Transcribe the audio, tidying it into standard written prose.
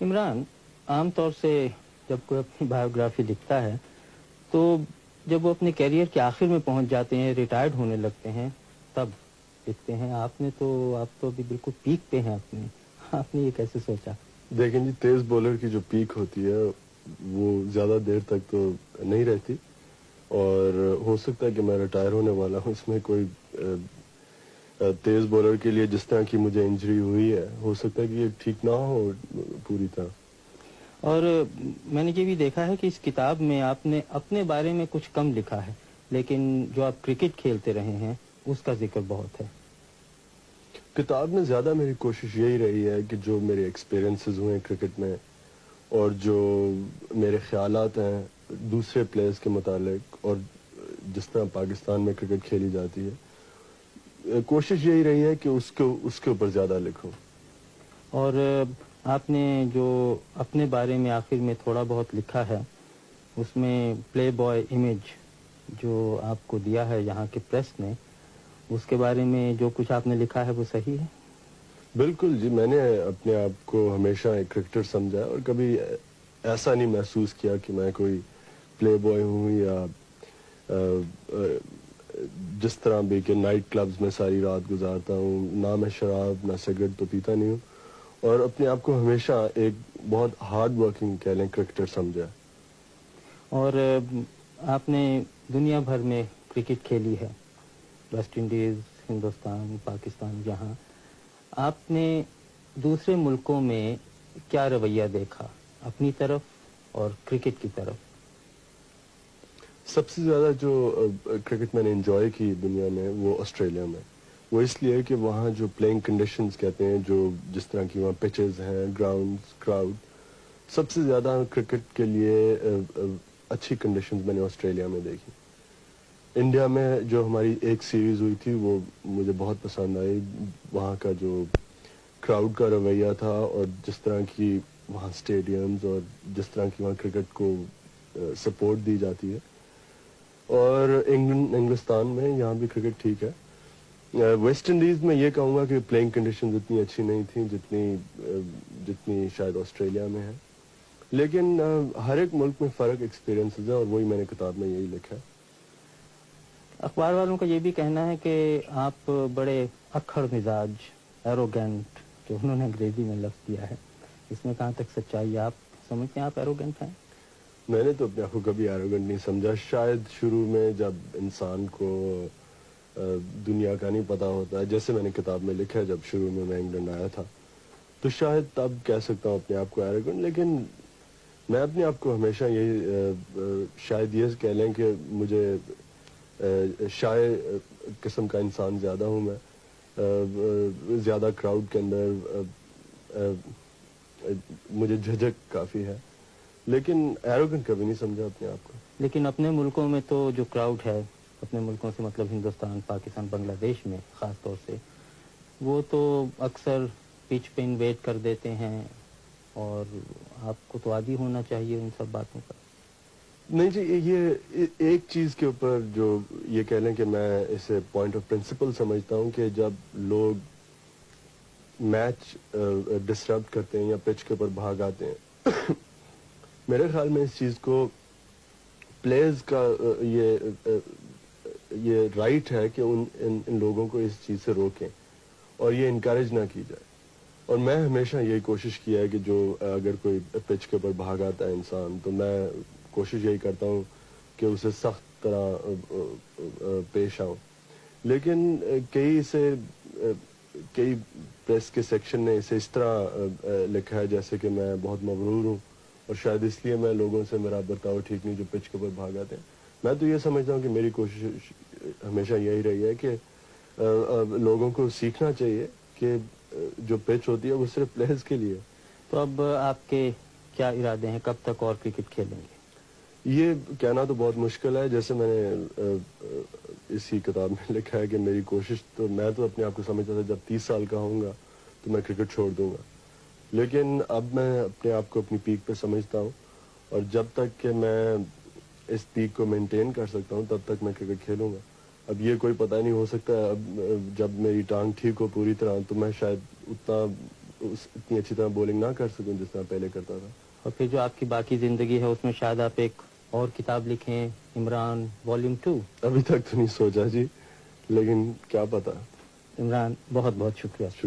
इमरान, आम तौर से जब कोई अपनी बायोग्राफी लिखता है तो जब वो अपने करियर के आखिर में पहुंच जाते हैं, रिटायर्ड होने लगते हैं, तब लिखते हैं। आप तो अभी बिल्कुल पीक पे हैं अपने। आपने ये कैसे सोचा? देखें जी, तेज बॉलर की जो पीक होती है वो ज़्यादा देर तक तो नहीं रहती, और हो सकता है कि मैं रिटायर होने वाला हूँ। इसमें कोई तेज बॉलर के लिए जिस तरह की मुझे इंजरी हुई है, हो सकता है कि ये ठीक ना हो पूरी तरह। और मैंने ये भी देखा है कि इस किताब में आपने अपने बारे में कुछ कम लिखा है, लेकिन जो आप क्रिकेट खेलते रहे हैं उसका जिक्र बहुत है। किताब में ज़्यादा मेरी कोशिश यही रही है कि जो मेरे एक्सपीरियंसेस हुए क्रिकेट में, और जो मेरे ख़यालात हैं दूसरे प्लेयर्स के मुतालिक, और जिस तरह पाकिस्तान में क्रिकेट खेली जाती है, कोशिश यही रही है कि उसके ऊपर ज़्यादा लिखूं। और आपने जो अपने बारे में आखिर में थोड़ा बहुत लिखा है, उसमें प्ले बॉय इमेज जो आपको दिया है यहाँ के प्रेस ने, उसके बारे में जो कुछ आपने लिखा है वो सही है? बिल्कुल जी, मैंने अपने आप को हमेशा एक क्रिकेटर समझा है, और कभी ऐसा नहीं महसूस किया कि मैं कोई प्ले बॉय हूँ, या जिस तरह भी कि नाइट क्लब्स में सारी रात गुजारता हूँ। ना मैं शराब ना सिगरेट तो पीता नहीं हूँ, और अपने आप को हमेशा एक बहुत हार्ड वर्किंग कह लें क्रिकेटर समझा। और आपने दुनिया भर में क्रिकेट खेली है, वेस्ट इंडीज़, हिंदुस्तान, पाकिस्तान, जहाँ आपने दूसरे मुल्कों में क्या रवैया देखा अपनी तरफ और क्रिकेट की तरफ? सबसे ज़्यादा जो क्रिकेट मैंने एंजॉय की दुनिया में, वो ऑस्ट्रेलिया में। वो इसलिए कि वहाँ जो प्लेइंग कंडीशंस कहते हैं, जो जिस तरह की वहाँ पिचेस हैं, ग्राउंड्स, क्राउड, सबसे ज़्यादा क्रिकेट के लिए अच्छी कंडीशंस मैंने ऑस्ट्रेलिया में देखी। इंडिया में जो हमारी एक सीरीज़ हुई थी वो मुझे बहुत पसंद आई। वहाँ का जो क्राउड का रवैया था, और जिस तरह की वहाँ स्टेडियम्स, और जिस तरह की वहाँ क्रिकेट को सपोर्ट दी जाती है। और इंग्लिस्तान में यहाँ भी क्रिकेट ठीक है। वेस्ट इंडीज़ में ये कहूँगा कि प्लेइंग कंडीशंस इतनी अच्छी नहीं थी जितनी शायद ऑस्ट्रेलिया में है। लेकिन हर एक मुल्क में फ़र्क एक्सपीरियंसेस है, और वही मैंने किताब में यही लिखा है। अखबार वालों का ये भी कहना है कि आप बड़े अक्खड़ मिजाज, एरोगेंट, जो उन्होंने अंग्रेजी में लफ्ज़ दिया है, इसमें कहाँ तक सच्चाई है? आप समझते हैं आप एरोगेंट हैं? मैंने तो अपने आप को कभी एरोगेंट नहीं समझा। शायद शुरू में जब इंसान को दुनिया का नहीं पता होता है, जैसे मैंने किताब में लिखा है, जब शुरू में मैं इंग्लैंड आया था, तो शायद तब कह सकता हूँ अपने आप को एरोगेंट। लेकिन मैं अपने आप को हमेशा यही शायद ये कह लें कि मुझे शाय किस्म का इंसान ज़्यादा हूँ मैं। ज़्यादा क्राउड के अंदर मुझे झिझक काफ़ी है, लेकिन एरोगेंट कभी नहीं समझा अपने आप को। लेकिन अपने मुल्कों में तो जो क्राउड है, अपने मुल्कों से मतलब हिंदुस्तान, पाकिस्तान, बांग्लादेश में ख़ास तौर से, वो तो अक्सर पिच पे इन्वेट कर देते हैं, और आपको तो आदी होना चाहिए उन सब बातों का। नहीं जी, ये एक चीज़ के ऊपर जो ये कह लें कि मैं इसे पॉइंट ऑफ प्रिंसिपल समझता हूँ कि जब लोग मैच डिस्टर्ब करते हैं या पिच के ऊपर भाग आते हैं मेरे ख्याल में इस चीज़ को प्लेयर्स का ये राइट है कि इन लोगों को इस चीज़ से रोकें, और ये इनकरेज ना की जाए। और मैं हमेशा यही कोशिश किया है कि जो अगर कोई पिच के ऊपर भाग आता है इंसान, तो मैं कोशिश यही करता हूँ कि उसे सख्त तरह पेश आऊँ। लेकिन कई प्रेस के सेक्शन ने इसे इस तरह लिखा है जैसे कि मैं बहुत मगरूर हूँ, और शायद इसलिए मैं लोगों से मेरा बर्ताव ठीक नहीं जो पिच के ऊपर भाग आते हैं। मैं तो ये समझता हूँ कि मेरी कोशिश हमेशा यही रही है कि लोगों को सीखना चाहिए कि जो पिच होती है वो सिर्फ प्लेयर्स के लिए। तो अब आपके क्या इरादे हैं, कब तक और क्रिकेट खेलेंगे? ये कहना तो बहुत मुश्किल है। जैसे मैंने इसी किताब में लिखा है कि मेरी कोशिश, तो मैं तो अपने आप को समझता था जब 30 साल का होऊंगा तो मैं क्रिकेट छोड़ दूंगा। लेकिन अब मैं अपने आप को अपनी पीक पे समझता हूँ, और जब तक कि मैं इस पीक को मेंटेन कर सकता हूँ तब तक मैं क्रिकेट खेलूंगा। अब ये कोई पता नहीं, हो सकता है अब जब मेरी टांग ठीक हो पूरी तरह तो मैं शायद اتنی اچھی طرح بولنگ نہ کر سکوں جس طرح پہلے کرتا تھا. اور پھر جو آپ کی باقی زندگی ہے اس میں شاید آپ ایک اور کتاب لکھیں، عمران والیوم 2. ابھی تک تو نہیں سوچا جی، لیکن کیا پتا. عمران بہت بہت شکریہ.